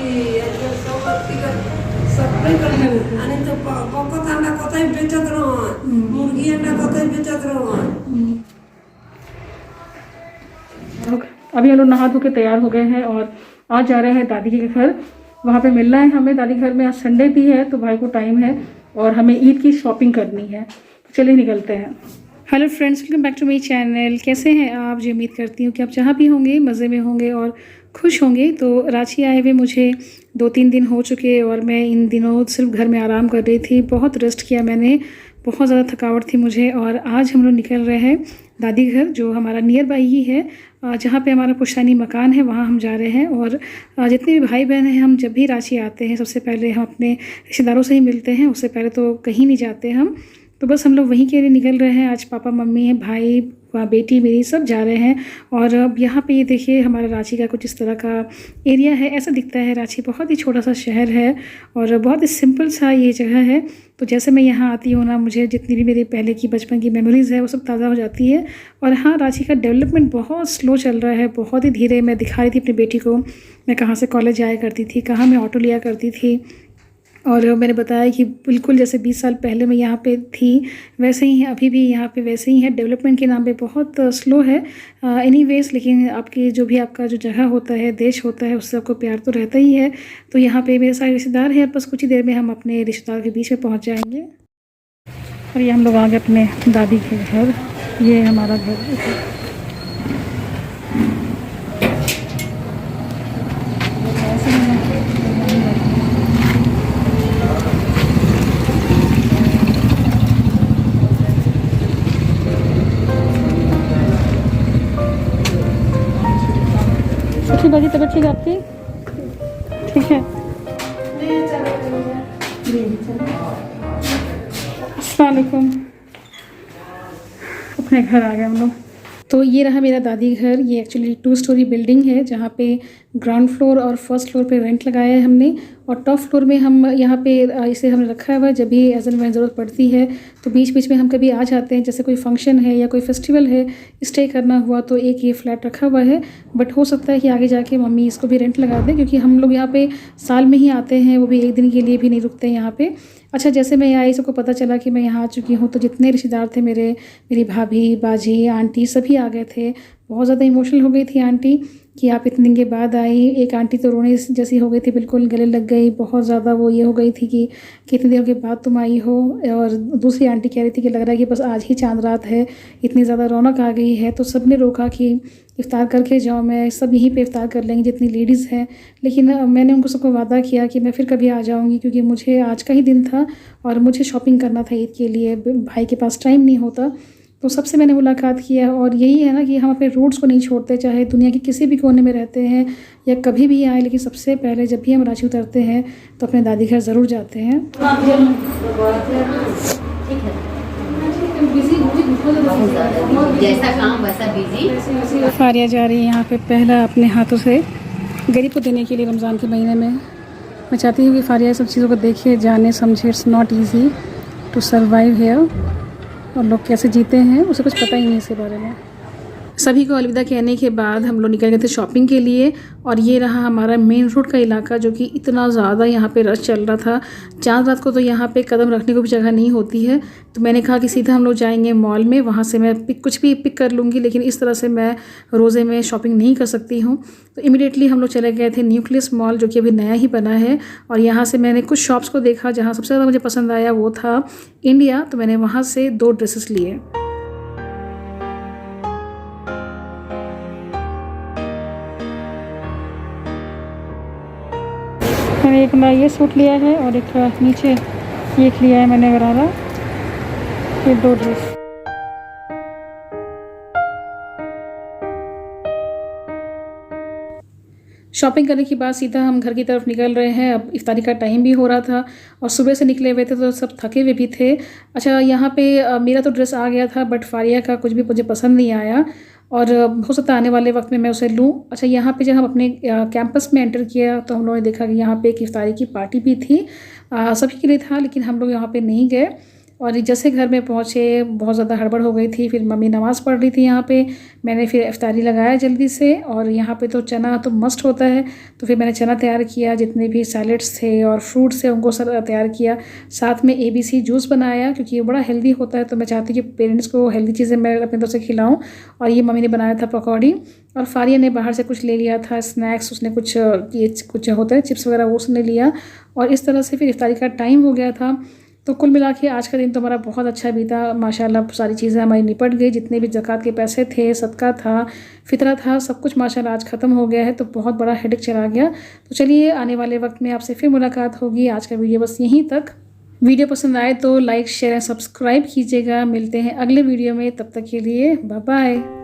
याच्या सोबत तिकडे सगळे करणे आणि तो पकत अंडा कतई बेचत रहो मुर्गी अंडा कतई बेचत रहो। अभी हम लोग नहा धो के तैयार हो गए हैं और आज जा रहे हैं दादी के घर। वहाँ पे मिलना है हमें दादी घर में। आज संडे भी है तो भाई को टाइम है और हमें ईद की शॉपिंग करनी है। तो चलिए निकलते हैं। Hello friends, welcome back to my channel. कैसे हैं आप? जी उम्मीद करती हूँ कि आप जहाँ भी होंगे मज़े में होंगे और खुश होंगे। तो रांची आए हुए मुझे 2-3 दिन हो चुके और मैं इन दिनों सिर्फ घर में आराम कर रही थी। बहुत रेस्ट किया मैंने, बहुत ज़्यादा थकावट थी मुझे। और आज हम लोग निकल रहे हैं दादी घर, जो हमारा नियर बाई ही है, जहाँ पे हमारा पुश्तैनी मकान है, वहाँ हम जा रहे हैं। और जितने भी भाई बहन हैं, हम जब भी रांची आते हैं सबसे पहले हम अपने रिश्तेदारों से ही मिलते हैं। उससे पहले तो कहीं नहीं जाते हम। तो बस हम लोग वहीं के लिए निकल रहे हैं। आज पापा मम्मी हैं, भाई बेटी मेरी सब जा रहे हैं। और अब यहाँ पे ये देखिए हमारा रांची का कुछ इस तरह का एरिया है। ऐसा दिखता है रांची बहुत ही छोटा सा शहर है और बहुत ही सिंपल सा ये जगह है। तो जैसे मैं यहाँ आती हूँ ना, मुझे जितनी भी मेरी पहले की बचपन की मेमोरीज़ है वो सब ताज़ा हो जाती है। और हाँ, रांची का डेवलपमेंट बहुत स्लो चल रहा है, बहुत ही धीरे। मैं दिखा रही थी अपनी बेटी को मैं कहाँ से कॉलेज जाया करती थी, कहाँ मैं ऑटो लिया करती थी। और मैंने बताया कि बिल्कुल जैसे 20 साल पहले मैं यहाँ पे थी वैसे ही अभी भी यहाँ पे वैसे ही है। डेवलपमेंट के नाम पे बहुत स्लो है एनीवेज, लेकिन आपकी जो भी आपका जो जगह होता है, देश होता है, उससे आपको प्यार तो रहता ही है। तो यहाँ पे मेरे सारे रिश्तेदार हैं, बस कुछ ही देर में हम अपने रिश्तेदार के बीच में पहुँच जाएंगे। और ये हम लोग आ गए अपने दादी के घर। ये हमारा घर बाजी। तबीयत ठीक है आपकी? ठीक है। अस्सलाम वालेकुम। अपने घर आ गए हम लोग। तो ये रहा मेरा दादी घर। ये एक्चुअली 2 स्टोरी बिल्डिंग है, जहाँ पे ग्राउंड फ्लोर और फर्स्ट फ्लोर पे रेंट लगाया है हमने। और टॉप फ्लोर में हम यहाँ पे इसे हमने रखा हुआ है, जब भी एज एंड व्हेन ज़रूरत पड़ती है तो बीच बीच में हम कभी आ जाते हैं। जैसे कोई फंक्शन है या कोई फेस्टिवल है, स्टे करना हुआ, तो एक ये फ्लैट रखा हुआ है। बट हो सकता है कि आगे जाके मम्मी इसको भी रेंट लगा दें, क्योंकि हम लोग यहाँ पे साल में ही आते हैं, वो भी 1 दिन के लिए भी नहीं रुकते हैं यहाँ पे। अच्छा, जैसे मैं आई सबको पता चला कि मैं यहाँ आ चुकी हूँ, तो जितने रिश्तेदार थे मेरी भाभी, बाजी, आंटी सभी आ गए थे। बहुत ज़्यादा इमोशनल हो गई थी आंटी कि आप इतने दिन के बाद आई। एक आंटी तो रोने जैसी हो गई थी, बिल्कुल गले लग गई। बहुत ज़्यादा वो ये हो गई थी कि कितने दिनों के बाद तुम आई हो। और दूसरी आंटी कह रही थी कि लग रहा है कि बस आज ही चांद रात है, इतनी ज़्यादा रौनक आ गई है। तो सब ने रोका कि इफ्तार करके जाओ, मैं सब यहीं पे इफ्तार कर लेंगे जितनी लेडीज़ हैं। लेकिन मैंने उनको सबको वादा किया कि मैं फिर कभी आ जाऊँगी, क्योंकि मुझे आज का ही दिन था और मुझे शॉपिंग करना था ईद के लिए। भाई के पास टाइम नहीं होता। तो सबसे मैंने मुलाकात किया। और यही है ना कि हम अपने रूट्स को नहीं छोड़ते, चाहे दुनिया के किसी भी कोने में रहते हैं या कभी भी आए। लेकिन सबसे पहले जब भी हम रांची उतरते हैं तो अपने दादी घर ज़रूर जाते हैं। जैसा काम वैसा बिजी। फारिया जा रही है यहाँ पे पहला अपने हाथों से गरीब को देने के लिए रमज़ान के महीने में। मैं चाहती हूँ कि फारिया सब चीज़ों को देखे, जाने, समझे। It's not easy to survive here, और लोग कैसे जीते हैं उसे कुछ पता ही नहीं इसके बारे में। सभी को अलविदा कहने के बाद हम लोग निकल गए थे शॉपिंग के लिए। और ये रहा हमारा मेन रोड का इलाका, जो कि इतना ज़्यादा यहाँ पे रश चल रहा था। चांद रात को तो यहाँ पे कदम रखने को भी जगह नहीं होती है। तो मैंने कहा कि सीधा हम लोग जाएंगे मॉल में, वहाँ से मैं कुछ भी पिक कर लूँगी, लेकिन इस तरह से मैं रोज़े में शॉपिंग नहीं कर सकती हूँ। तो इमीडिएटली हम लोग चले गए थे न्यूक्लियस मॉल, जो कि अभी नया ही बना है। और यहाँ से मैंने कुछ शॉप्स को देखा, जहाँ सबसे ज़्यादा मुझे पसंद आया वो था इंडिया। तो मैंने वहाँ से 2 ड्रेसेस लिए। मैंने एक ये सूट लिया है और एक नीचे ये लिया है मैंने गरारा। ये 2 ड्रेस। शॉपिंग करने के बाद सीधा हम घर की तरफ निकल रहे हैं। अब इफ्तारी का टाइम भी हो रहा था और सुबह से निकले हुए थे तो सब थके हुए भी थे। अच्छा, यहाँ पे मेरा तो ड्रेस आ गया था, बट फारिया का कुछ भी मुझे पसंद नहीं आया और हो सकता है आने वाले वक्त में मैं उसे लूँ। अच्छा, यहाँ पे जब हम अपने कैंपस में एंटर किया तो हम लोगों ने देखा कि यहाँ पे एक इफ्तारी की पार्टी भी थी। सभी के लिए था, लेकिन हम लोग यहाँ पे नहीं गए। और जैसे घर में पहुँचे बहुत ज़्यादा हड़बड़ हो गई थी। फिर मम्मी नमाज़ पढ़ रही थी यहाँ पे, मैंने फिर इफ्तारी लगाया जल्दी से। और यहाँ पे तो चना तो मस्ट होता है, तो फिर मैंने चना तैयार किया, जितने भी सैलेड्स थे और फ्रूट्स थे उनको सब तैयार किया। साथ में ABC जूस बनाया, क्योंकि ये बड़ा हेल्दी होता है, तो मैं चाहती हूँ कि पेरेंट्स को हेल्दी चीज़ें मैं अपनी तरफ से खिलाऊँ। और ये मम्मी ने बनाया था पकौड़ी, और फारिया ने बाहर से कुछ ले लिया था स्नैक्स, उसने कुछ ये कुछ होता है चिप्स वगैरह वो उसने लिया। और इस तरह से फिर इफ्तारी का टाइम हो गया था। तो कुल मिला के आज का दिन तो हमारा बहुत अच्छा बीता माशाल्लाह। सारी चीज़ें हमारी निपट गई, जितने भी ज़कात के पैसे थे, सदका था, फितरा था, सब कुछ माशाल्लाह आज ख़त्म हो गया है। तो बहुत बड़ा हेडेक चला गया। तो चलिए आने वाले वक्त में आपसे फिर मुलाकात होगी। आज का वीडियो बस यहीं तक। वीडियो पसंद आए तो लाइक शेयर एंड सब्सक्राइब कीजिएगा। मिलते हैं अगले वीडियो में, तब तक के लिए बाय बाय।